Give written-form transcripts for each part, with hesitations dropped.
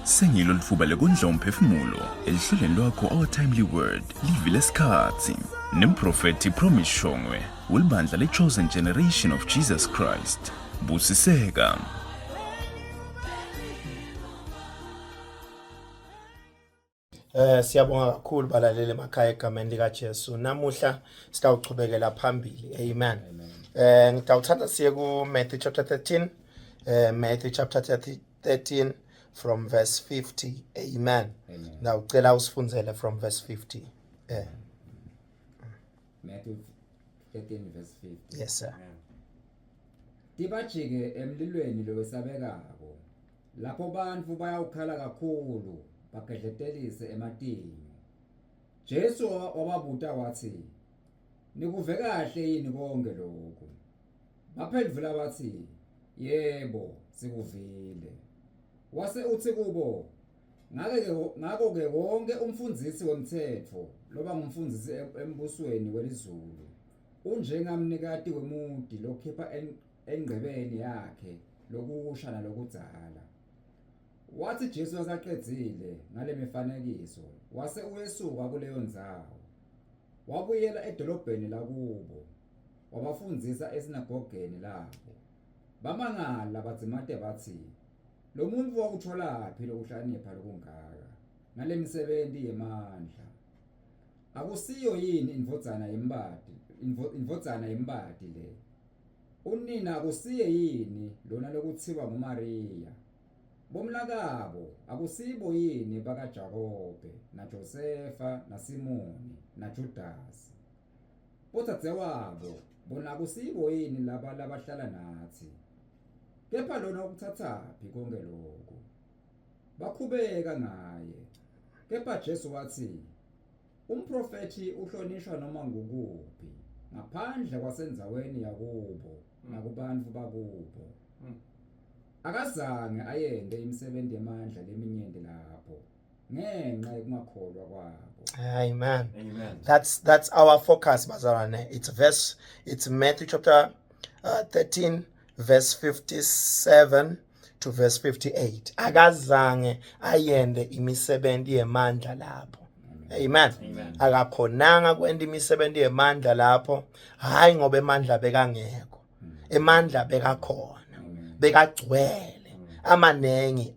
Sengilo lifuba lekondla umphefumulo elihlelweni lwakho Our Timely Word livile lesikhathi nemprofeti Promise Shongwe welibandla le-Chosen Generation of Jesus Christ. Busiseka. Siyabonga kakhulu balaleli emakhaya egameni lika Jesu. Namuhla sitawuchubekela phambili. Amen. Ngitawuthanda siye ku Matthew chapter 13. Matthew chapter 13 from verse 50. Amen. Ngicela usifundzele from verse 50. Matthew 13 verse 50. Yes sir. Tibajike emlilweni lowesabekako. Lapho bantfu bayawukhala kakhulu bagedletelise ematini. Jesu wababuta wathi, "Nikuve kahle yini konke lokhu?" Baphendula bathi, "Yebo, sikuvile." Wase uthi kubo, "Ngako-ke wonke umfundisi womthetho loba ngumfundisi embusweni welizulu unjengamnikati wemudi lokhipha engqebeni yakhe lokusha nalokudzala." Wathi Jesu wasaqedzile ngale mifanekiso wase uyesuka kuleyo ndzawo wabuyela edolobheni lakubo wabafundisa esinagogeni labo. Bamangala badzimate bathi, "Lo muntu wakutholaphi lokuhlakanipha lokungaka ngale misebenti yemandla? Akusiyo yini indvodzana yembati le? Unina akusiye yini lona lokutsiwa nguMariya? Bomlakabo akusibo yini bakaJakobe naJosefa naSimoni naJudasi? Bodzadzewabo bona akusibo yini laba labahlala nathi? Kepha lona ukuthathaphi konke lokhu?" Bakhubeka ngaye. Kepha Jesu wathi, "Umprofeti uhlonishwa noma ngukuphi ngaphandle kwasendzaweni yakubo nakubantfu bakubo. Akazange ayende imisebenzi yamandla leminyenti lapho ngenxa yokungakholwa kwabo." Amen. That's our focus, bazalwane. It's Matthew chapter 13 verse 57 to verse 58. Akazange ayende imisebenzi yemandla lapho. Amen. Akakhonanga kwenda imisebenzi yemandla lapho, hayi ngoba emandla bekangekho. Emandla bekakhona. Bekagcwele amanengi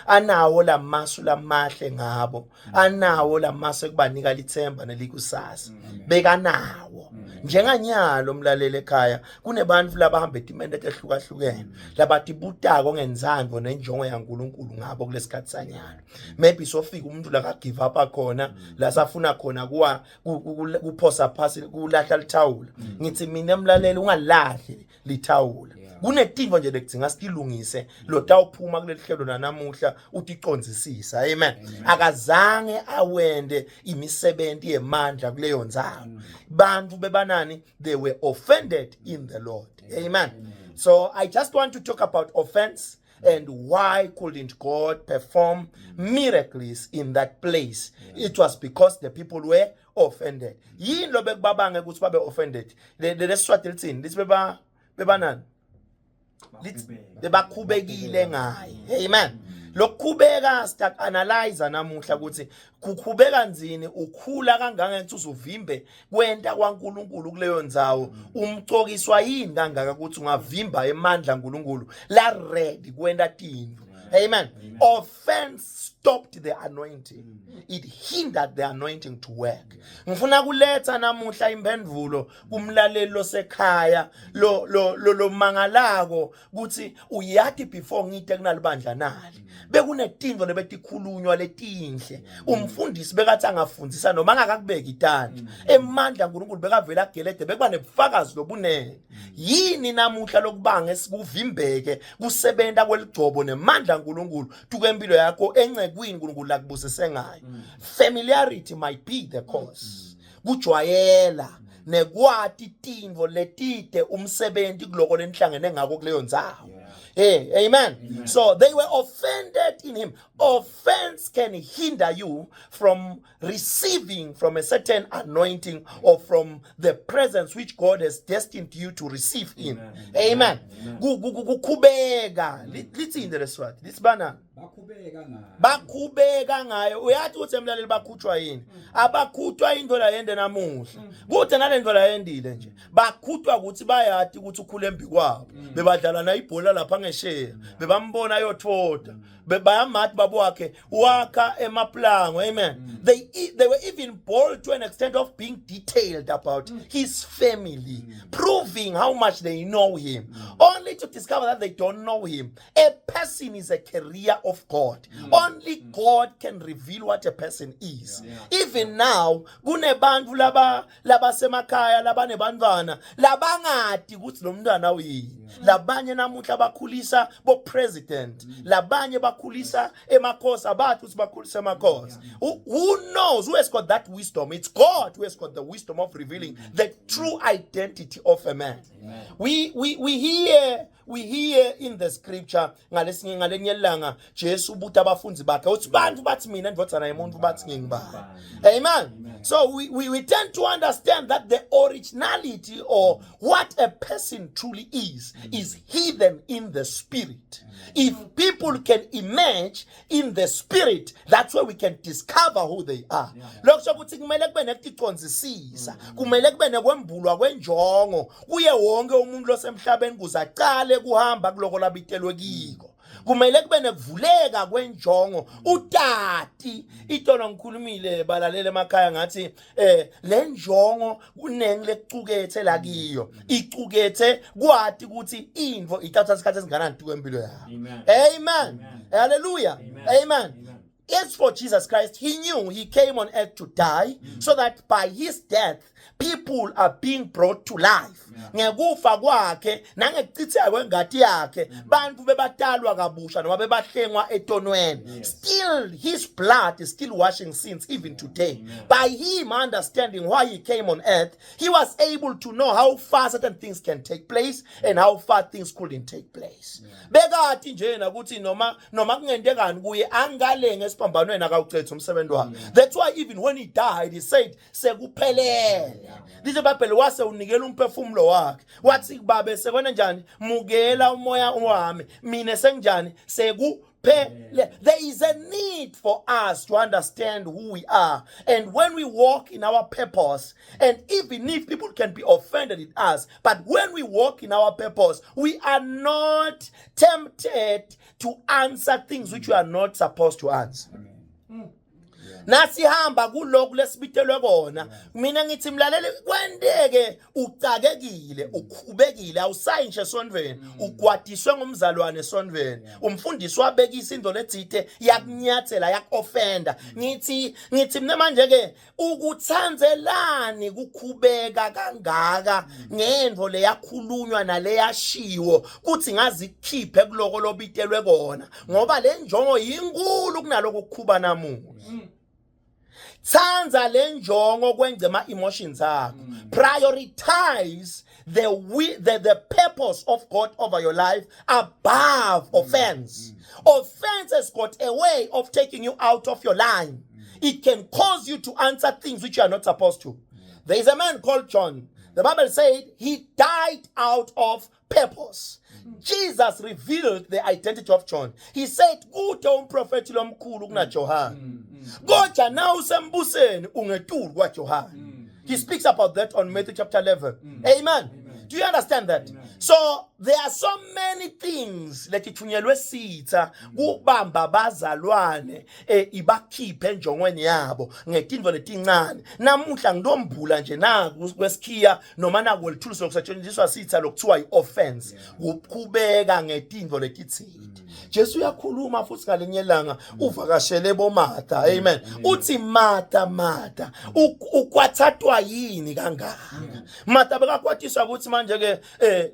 anawo lamasu lamahle ngabo, anawo lamasu ekubanika lithemba nelikusasa bekanawo. Njenganyalo mlaleli ekhaya kunebantu labahamba etimende ehlukahlukene labathi butako ngenzango nenjongo yaNkulunkulu ngabo kulesikhathi sanyalo. Maybe sofika umuntu la ka give up khona la safuna khona kuphosa phasi kulahla lithawula. Ngithi mina mlaleli ungalahli lithawula. Kunetinto nje lekudzinga silungise lotawuphuma kuleli hlelo lanamuhla uticondzisisa. Amen. Akazange awende imisebenzi yemandla kuleyo ndzawo. Bantu bebanani, they were offended in the Lord. Amen. So I just want to talk about offense and why couldn't God perform miracles in that place? It was because the people were offended. Yini lo bekubabange ukuthi babe offended? Lesiswati litsini lithi bebanani bebakhubekile ngaye. Amen. Lokukhubeka sita analyze namuhla ukuthi kukhubeka nzini ukhula kangaka ukuthi uzuvimbe kwenta kwaNkulunkulu kuleyo ndzawo. Umcokiswa yini kangaka ukuthi ungavimba emandla kaNkulunkulu la ready kwenta tinto. Amen. Offense stopped the anointing. It hindered the anointing to work. Ngifuna kuletha namuhla imphendvulo kumlaleli losekhaya lo mangalako ukuthi uyathi before ngite kunalibandla nali. Bekunetinto lebetikhulunywa letinhle. Umfundisi bekathi angafundisa noma angakakubeka itanda. Emandla kaNkulunkulu bekavela gelede bekuba nebufakazi lobunene. Yini namuhla lokubanga esikuvimbeke kusebenta kweligcobo nemandla kaNkulunkulu tukempilo yakho encekwini uNkulunkulu lakubusise ngayo. Familiarity might be the cause. Kujwayela nekwati tinvo letide umsebenzi kuloko lenhlangene ngako kuleyo ndzawo. Hey, amen. So they were offended in him. Offense can hinder you from receiving from a certain anointing or from the presence which God has destined you to receive in. Amen. Kubega. Let's in the restaurant. This banana. Bakubeka ngayo uyathi uthi emlaleli bakhutshwa yini abakhutshwa indlela yende namuhla kuthi nale ndlela yendile nje bakhutshwa ukuthi bayathi ukuthi ukhule embi kwabo bebadlala na ibhola lapha ngesheya bebambona yothoda bayamathi babo wakhe wakha emaplango. Amen. They were even bold to an extent of being detailed about his family, proving how much they know him, only to discover that they don't know him. A person is a carrier of God. Only God can reveal what a person is. Even now, kunebantu laba semakaya laba nebantwana labangati ukuthi lo mntwana uyini. Labanye namuhla bakhulisa bo president, labanye bakhulisa emakhosi abathi ukuthi bakhulisa emakhosi. Who knows who has got that wisdom? It's God who has got the wisdom of revealing the true identity of a man. We hear in the scripture ngalenye ilanga Jesu ubuthi abafunzi bakhe uthi bantu bathi mina ndvodana yomuntu bathi ngingibani. Amen. So we tend to understand that the originality or what a person truly is hidden in the spirit. If people can emerge in the spirit, that's where we can discover who they are. Lokho ukuthi kumele kube nekuconzisisa, kumele kube nekwembulwa kwenjongo kuye wonke umuntu losemhlabeni kuzacale kuhamba kuloko labitelwe kiko. Kumele kube nekuvuleka kwenjongo utati itono ngikhulumile balalele emakhaya ngathi le njongo kunengi lecukethe la kiyo icukethe kwathi ukuthi indvo ithatha isikhathi esinganani kwempilo yakho. Amen. Hallelujah. Amen. As for Jesus Christ, he knew he came on earth to die so that by his death people are being brought to life. Ngekufa kwakhe nangekuchitheka kwengadi yakhe bantu bebatalwa kabusha noma bebahlengwa etonweni. Still his blood is still washing sins even today. By him understanding why he came on earth, he was able to know how far certain things can take place and how far things couldn't take place. Bekati njena ukuthi noma kungentekani kuye angalenge esiphambanweni akawucetha umsebenzi wakhe. That's why even when he died he said sekuphelele. Lize babhele wase unikela umphefumulo wakhe wathi kubabe sekona njani mukela umoya wami mina sengjani sekuphele. There is a need for us to understand who we are, and when we walk in our purpose, and even if people can be offended at us, but when we walk in our purpose, we are not tempted to answer things which we are not supposed to answer. Nasihamba kuloko lesibitelwe kona mina ngithi mlaleli kwendeke ucakekile ukhubekile awusayi nje esondweni ugwadiswe ngumzalwane esondweni umfundisi wabekisa indolo ethithe yakunyathela yakoffenda ngithi mina manje ke ukuthanzelani kukhubeka kangaka ngendvo leyakhulunywa nale yashiwo kuthi ngazi kukhiphe kuloko lobitelwe kona ngoba le njongo yinkulu kunaloko kukhuba namuhla. Tsanza le njongo kwenze ama emotions akho. Prioritize the purpose of God over your life above offense. Offense has got a way of taking you out of your line. It can cause you to answer things which you are not supposed to. There is a man called John. The Bible said he died out of purpose. Jesus revealed the identity of John. He said, "Kude umprofeti lomkhulu kuna John. Goja na usembuseni ungetulu kwa John." He speaks about that on Matthew chapter 11. Amen. Do you understand that? So there are so many things that ithunyelwe sitha kubamba bazalwane ibakhiphe enjongweni yabo ngetindvo letincane. Namuhla ngidombula nje naku kwesikhiya noma naku lithuluso lokusetshenziswa sitha lokuthiwa i-offense ukukhubeka ngetindvo letithile. Jesu uyakhuluma futhi ngalenye ilanga uvakashele boMatha. Amen. Uthi Matha ukwathathwa yini kangaka? Matha bekakwatiswa ukuthi manje ke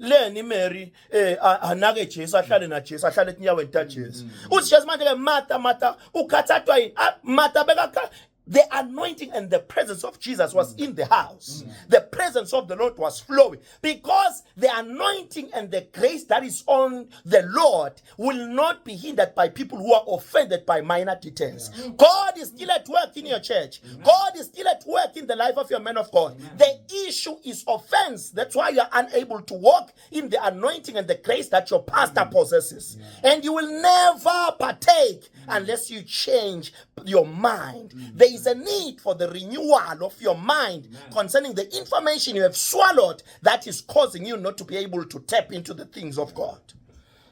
leni Mary anake Jesu ahlale na Jesu ahlale etinyaweni ta Jesu. Uthi Jesu manje ke Matha ukhathathwa yini? Matha the anointing and the presence of Jesus was in the house. The presence of the Lord was flowing because the anointing and the grace that is on the Lord will not be hindered by people who are offended by minor details. God is still at work in your church. God is still at work in the life of your man of God. The issue is offense. That's why you are unable to walk in the anointing and the grace that your pastor possesses. And you will never partake unless you change your mind. There is a need for the renewal of your mind concerning the information you have swallowed that is causing you not to be able to tap into the things of God.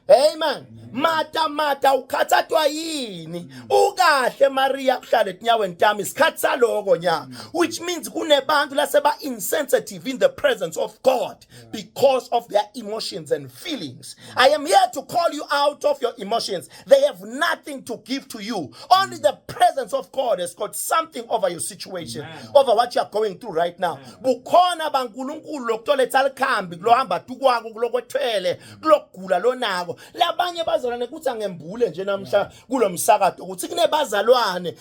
Amen. Mata ukhathathwa yini ukahle Maria kuhlala enyaweni tami isikhathi saloko nya, which means kunebantu laseba insensitive in the presence of God because of their emotions and feelings. I am here to call you out of your emotions. They have nothing to give to you. Only the presence of God has got something over your situation, over what you are going through right now. Bukhona bankulunkulu lokutoletha likhambi kulohamba tukwako kulokwethwele kulokugula lonako. Labanye bazalwane kuthi angembule nje namhla kulomsakazo ukuthi kunebazalwane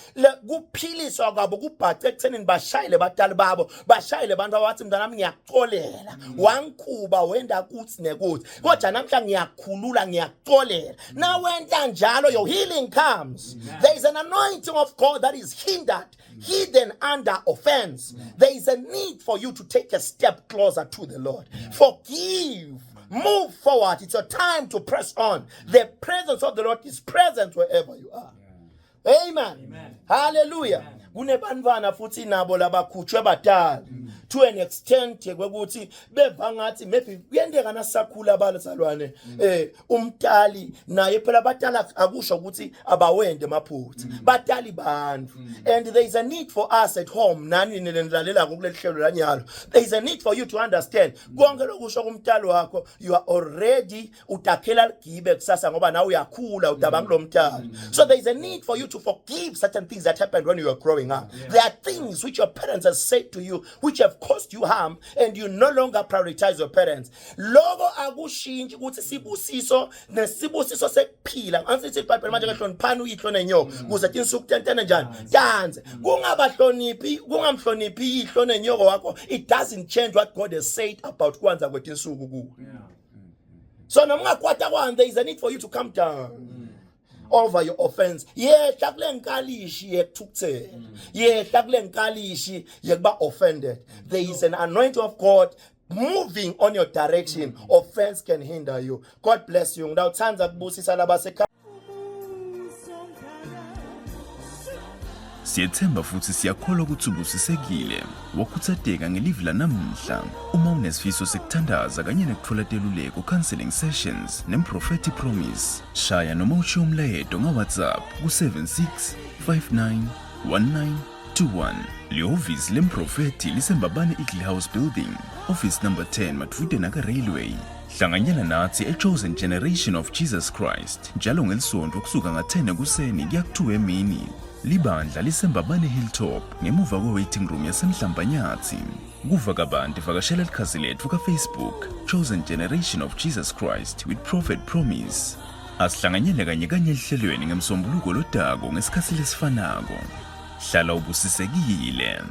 kuphiliswa kwabo kubhace ekuthenini bashayile batali babo, bashayile abantu abathi mntanami ngiyakuxolela wangikhuba wenda kuthi nekuthi kodwa namhla ngiyakhulula ngiyakuxolela. Now wenda njalo your healing comes. There is an anointing of God that is hidden under offense. There is a need for you to take a step closer to the Lord. Forgive. Move forward. It's your time to press on. The presence of the Lord is present wherever you are. Amen. Hallelujah. Kunebanvana futhi nabo labakhutshwe badala to an extent kwekuthi beva ngathi maybe kuyendeka nasakhula abazalwane umtali naye phela batala akusho ukuthi abawende maphutha batali bantu. And there is a need for us at home nani nilalela kulelihlelo lanyalo. There is a need for you to understand konke lokusho kumtali wakho you are already utakhela gibe kusasa ngoba nawe uyakhula udabanga lo mtali. So there is a need for you to forgive certain things that happened when you were growing up. There are things which your parents have said to you which have caused you harm and you no longer prioritize your parents. Logo akushinji ukuthi sibusiso nesibusiso sekuphila ansithi iBhayibheli manje kahloniphani uyihlone nyoka kuze insuku 10 njani danze kungamhloniphi ihlone nyoka wakho. It doesn't change what God has said about kwanza kwetinsuku kuwe. So namungakwata kwani there is a need for you to come down over your offense. Yehla kule nkalishi yekuthukuthela. Yehla kule nkalishi yekuba offended. There is an anointing of God moving on your direction. Offense can hinder you. God bless you. Ngidawuthanda kubusisa labasekhaya. Siyethemba futhi siyakholwa ukuthi ubusisekile wakuthatheka ngelive lanamuhla. Uma unesifiso sekuthandaza kanye nekuthola teluleko counseling sessions neMprophetic Promise, shaya noma ushiye umlayeto ngaWhatsApp ku76591921. Lihhovisi leMprofeti liseMbabane Eagle House Building, office number 10 Matfude Naka Railway. Hlanganyela nathi eChosen Generation of Jesus Christ njalo ngelisonto kusuka nga10 ekuseni kuya ku2 emini. Libandla liseMbabane Hilltop ngemuva kwe-waiting room yaseMhlambanyathi. Kuva kabanti vakashela likhasi lethu kaFacebook Chosen Generation of Jesus Christ with Prophet Promise. Asihlanganyele kanye ehlelweni ngemsombuluko lodako ngesikhathi lesifanako. Hlala ubusisekile.